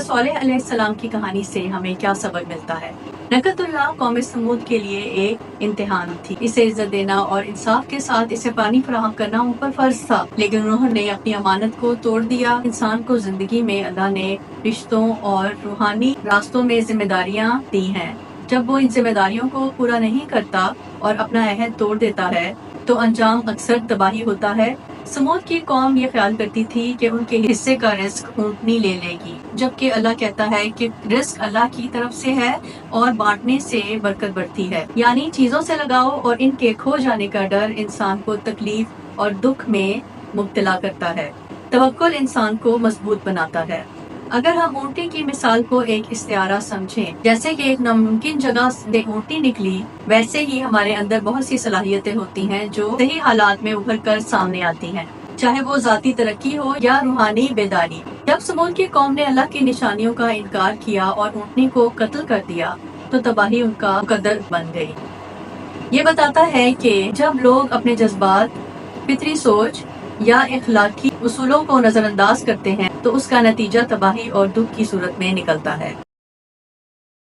صالح علیہ السلام کی کہانی سے ہمیں کیا سبق ملتا ہے؟ نقۃ قوم سمود کے لیے ایک امتحان تھی۔ اسے عزت دینا اور انصاف کے ساتھ اسے پانی فراہم کرنا ان پر فرض تھا، لیکن انہوں نے اپنی امانت کو توڑ دیا۔ انسان کو زندگی میں اللہ نے رشتوں اور روحانی راستوں میں ذمہ داریاں دی ہیں۔ جب وہ ان ذمہ داریوں کو پورا نہیں کرتا اور اپنا عہد توڑ دیتا ہے تو انجام اکثر تباہی ہوتا ہے۔ سمود کی قوم یہ خیال کرتی تھی کہ ان کے حصے کا رزق اونٹنی لے لے گی، جبکہ اللہ کہتا ہے کہ رزق اللہ کی طرف سے ہے اور بانٹنے سے برکت بڑھتی ہے۔ یعنی چیزوں سے لگاؤ اور ان کے کھو جانے کا ڈر انسان کو تکلیف اور دکھ میں مبتلا کرتا ہے۔ توکل انسان کو مضبوط بناتا ہے۔ اگر ہم اونٹنی کی مثال کو ایک استعارہ سمجھیں، جیسے کہ ایک ناممکن جگہ سے اونٹنی نکلی، ویسے ہی ہمارے اندر بہت سی صلاحیتیں ہوتی ہیں جو صحیح حالات میں ابھر کر سامنے آتی ہیں، چاہے وہ ذاتی ترقی ہو یا روحانی بیداری۔ جب سمود کی قوم نے اللہ کی نشانیوں کا انکار کیا اور اونٹنی کو قتل کر دیا تو تباہی ان کا مقدر بن گئی۔ یہ بتاتا ہے کہ جب لوگ اپنے جذبات، فطری سوچ یا اخلاقی اصولوں کو نظر انداز کرتے ہیں تو اس کا نتیجہ تباہی اور دکھ کی صورت میں نکلتا ہے۔